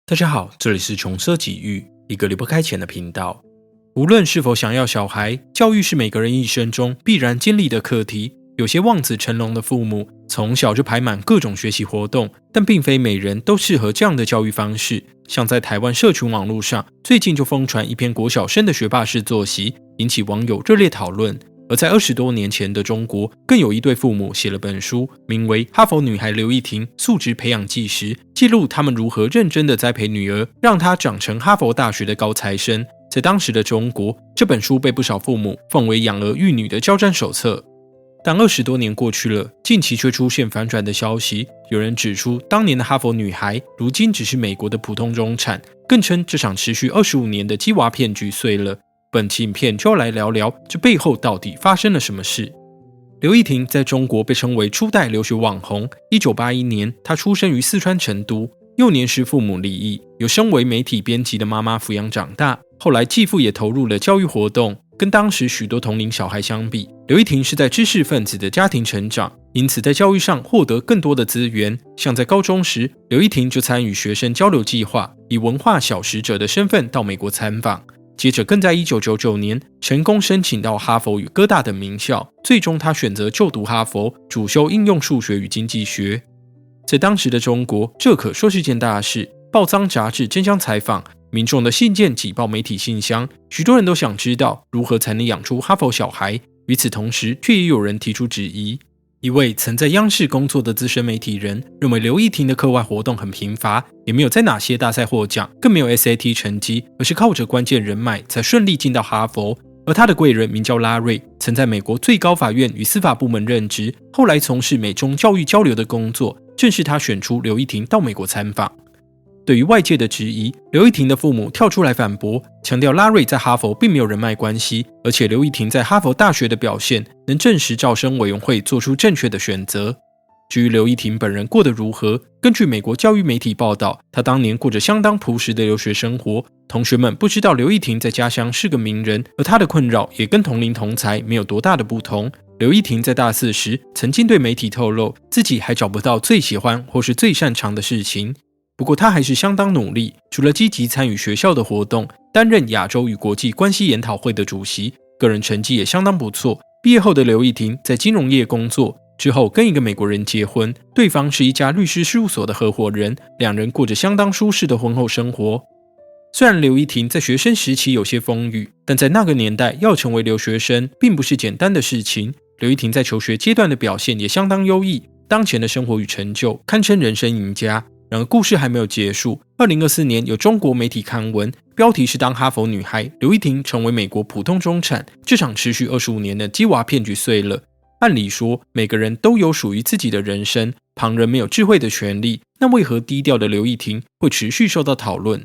大家好，这里是穷奢极欲，一个离不开钱的频道。无论是否想要小孩，教育是每个人一生中必然经历的课题。有些望子成龙的父母，从小就排满各种学习活动，但并非每人都适合这样的教育方式。像在台湾社群网络上，最近就疯传一篇国小生的学霸式作息，引起网友热烈讨论。而在20多年前的中国，更有一对父母写了本书，名为《哈佛女孩刘亦婷素质培养纪实》，记录他们如何认真地栽培女儿，让她长成哈佛大学的高材生。在当时的中国，这本书被不少父母奉为养儿育女的交战手册。但20多年过去了，近期却出现反转的消息。有人指出，当年的哈佛女孩，如今只是美国的普通中产，更称这场持续25年的鸡娃骗局碎了。本期影片就要来聊聊这背后到底发生了什么事。刘亦婷在中国被称为初代留学网红。1981年，她出生于四川成都。幼年时父母离异，由身为媒体编辑的妈妈抚养长大。后来继父也投入了教育活动。跟当时许多同龄小孩相比，刘亦婷是在知识分子的家庭成长，因此在教育上获得更多的资源。像在高中时，刘亦婷就参与学生交流计划，以文化小使者的身份到美国参访。接着更在1999年成功申请到哈佛与哥大等名校，最终他选择就读哈佛，主修应用数学与经济学。在当时的中国，这可说是件大事，报章杂志争相采访，民众的信件挤爆媒体信箱，许多人都想知道如何才能养出哈佛小孩。与此同时，却也有人提出质疑。一位曾在央视工作的资深媒体人认为，刘亦婷的课外活动很贫乏，也没有在哪些大赛获奖，更没有 SAT 成绩，而是靠着关键人脉才顺利进到哈佛。而他的贵人名叫拉瑞，曾在美国最高法院与司法部门任职，后来从事美中教育交流的工作，正是他选出刘亦婷到美国参访。对于外界的质疑，刘亦婷的父母跳出来反驳，强调拉瑞在哈佛并没有人脉关系，而且刘亦婷在哈佛大学的表现能证实招生委员会做出正确的选择。至于刘亦婷本人过得如何，根据美国教育媒体报道，她当年过着相当朴实的留学生活，同学们不知道刘亦婷在家乡是个名人，而她的困扰也跟同龄同才没有多大的不同。刘亦婷在大4时曾经对媒体透露，自己还找不到最喜欢或是最擅长的事情。不过他还是相当努力，除了积极参与学校的活动，担任亚洲与国际关系研讨会的主席，个人成绩也相当不错。毕业后的刘亦婷在金融业工作，之后跟一个美国人结婚，对方是一家律师事务所的合伙人，两人过着相当舒适的婚后生活。虽然刘亦婷在学生时期有些风雨，但在那个年代要成为留学生并不是简单的事情。刘亦婷在求学阶段的表现也相当优异，当前的生活与成就堪称人生赢家。然而故事还没有结束。2024年有中国媒体刊文，标题是当哈佛女孩刘亦婷成为美国普通中产，这场持续25年的鸡娃骗局碎了。按理说每个人都有属于自己的人生，旁人没有智慧的权利，那为何低调的刘亦婷会持续受到讨论？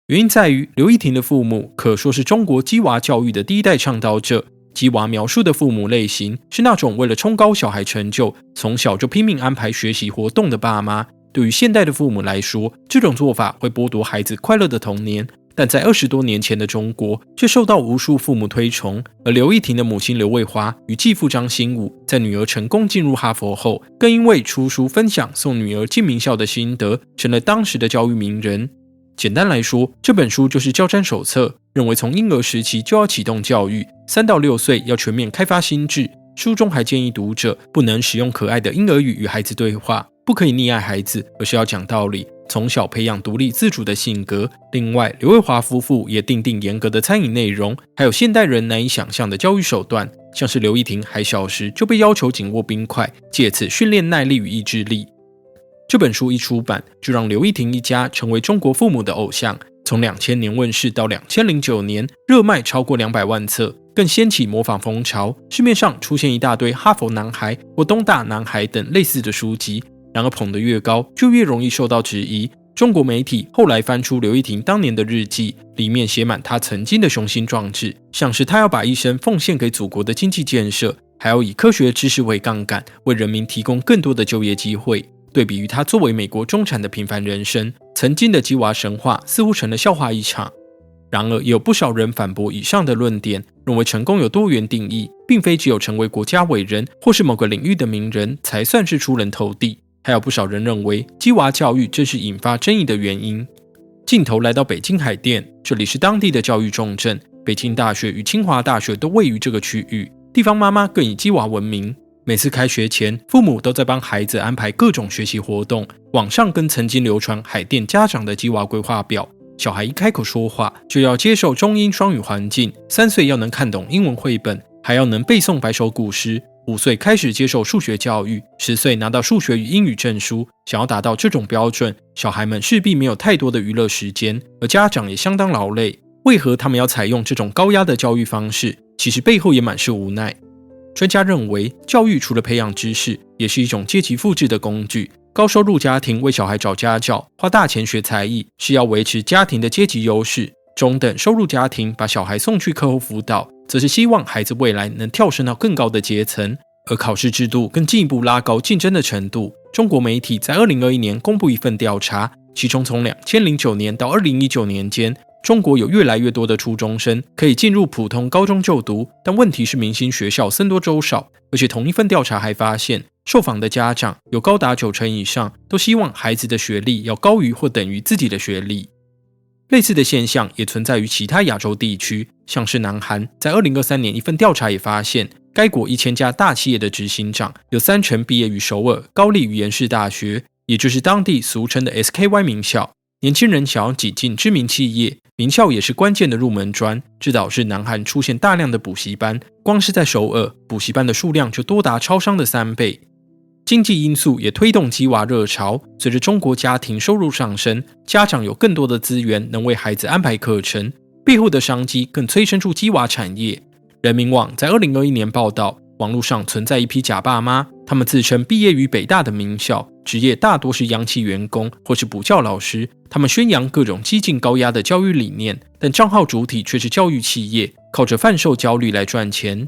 原因在于刘亦婷的父母可说是中国鸡娃教育的第一代倡导者。鸡娃描述的父母类型是那种为了冲高小孩成就，从小就拼命安排学习活动的爸妈。对于现代的父母来说，这种做法会剥夺孩子快乐的童年，但在20多年前的中国却受到无数父母推崇。而刘亦婷的母亲刘卫华与继父张新武在女儿成功进入哈佛后，更因为出书分享送女儿进名校的心得，成了当时的教育名人。简单来说，这本书就是交战手册，认为从婴儿时期就要启动教育，3到6岁要全面开发心智。书中还建议读者不能使用可爱的婴儿语与孩子对话，不可以溺爱孩子，而是要讲道理，从小培养独立自主的性格。另外，刘卫华夫妇也订定严格的餐饮内容，还有现代人难以想象的教育手段，像是刘亦婷还小时就被要求紧握冰块，借此训练耐力与意志力。这本书一出版，就让刘亦婷一家成为中国父母的偶像。从2000年问世到2009年，热卖超过200万册，更掀起模仿风潮。市面上出现一大堆哈佛男孩或东大男孩等类似的书籍。然而捧得越高，就越容易受到质疑。中国媒体后来翻出刘亦婷当年的日记，里面写满她曾经的雄心壮志，像是她要把一生奉献给祖国的经济建设，还要以科学知识为杠杆，为人民提供更多的就业机会。对比于她作为美国中产的平凡人生，曾经的鸡娃神话似乎成了笑话一场。然而也有不少人反驳以上的论点，认为成功有多元定义，并非只有成为国家伟人或是某个领域的名人才算是出人头地。还有不少人认为鸡娃教育正是引发争议的原因。镜头来到北京海淀，这里是当地的教育重镇，北京大学与清华大学都位于这个区域，地方妈妈更以鸡娃闻名。每次开学前，父母都在帮孩子安排各种学习活动，网上更曾经流传海淀家长的鸡娃规划表。小孩一开口说话，就要接受中英双语环境，3岁要能看懂英文绘本，还要能背诵白首古诗，5岁开始接受数学教育，10岁拿到数学与英语证书。想要达到这种标准，小孩们势必没有太多的娱乐时间，而家长也相当劳累。为何他们要采用这种高压的教育方式？其实背后也满是无奈。专家认为，教育除了培养知识，也是一种阶级复制的工具。高收入家庭为小孩找家教，花大钱学才艺，是要维持家庭的阶级优势；中等收入家庭把小孩送去课后辅导，则是希望孩子未来能跳升到更高的阶层。而考试制度更进一步拉高竞争的程度。中国媒体在2021年公布一份调查，其中从2009年到2019年间，中国有越来越多的初中生可以进入普通高中就读，但问题是明星学校僧多粥少。而且同一份调查还发现，受访的家长有高达90%以上都希望孩子的学历要高于或等于自己的学历。类似的现象也存在于其他亚洲地区，像是南韩，在2023年一份调查也发现，该国1000家大企业的执行长有30%毕业于首尔高丽语言士大学，也就是当地俗称的 SKY 名校。年轻人想要挤进知名企业，名校也是关键的入门砖，这导致南韩出现大量的补习班，光是在首尔，补习班的数量就多达超商的3倍。经济因素也推动鸡娃热潮，随着中国家庭收入上升，家长有更多的资源能为孩子安排课程，背后的商机更催生出鸡娃产业。人民网在2021年报道，网络上存在一批假爸妈，他们自称毕业于北大的名校，职业大多是央企员工或是补教老师，他们宣扬各种激进高压的教育理念，但账号主体却是教育企业，靠着贩售焦虑来赚钱。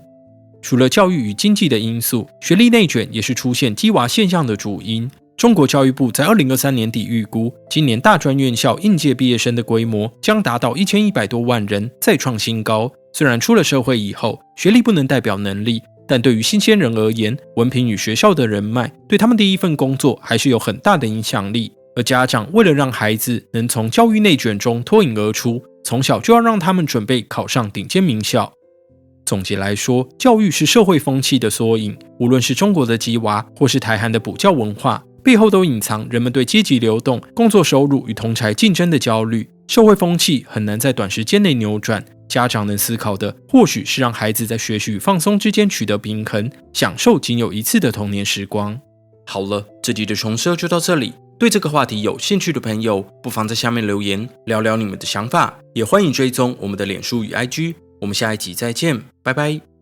除了教育与经济的因素，学历内卷也是出现鸡娃现象的主因。中国教育部在2023年底预估，今年大专院校应届毕业生的规模将达到1100多万人，再创新高。虽然出了社会以后，学历不能代表能力，但对于新鲜人而言，文凭与学校的人脉对他们第一份工作还是有很大的影响力。而家长为了让孩子能从教育内卷中脱颖而出，从小就要让他们准备考上顶尖名校。总结来说，教育是社会风气的缩影，无论是中国的鸡娃，或是台韩的补教文化，背后都隐藏人们对阶级流动、工作收入与同侪竞争的焦虑。社会风气很难在短时间内扭转，家长能思考的或许是让孩子在学习与放松之间取得平衡，享受仅有一次的童年时光。好了，这集的重奢就到这里。对这个话题有兴趣的朋友，不妨在下面留言聊聊你们的想法，也欢迎追踪我们的脸书与 IG。我们下一集再见，拜拜。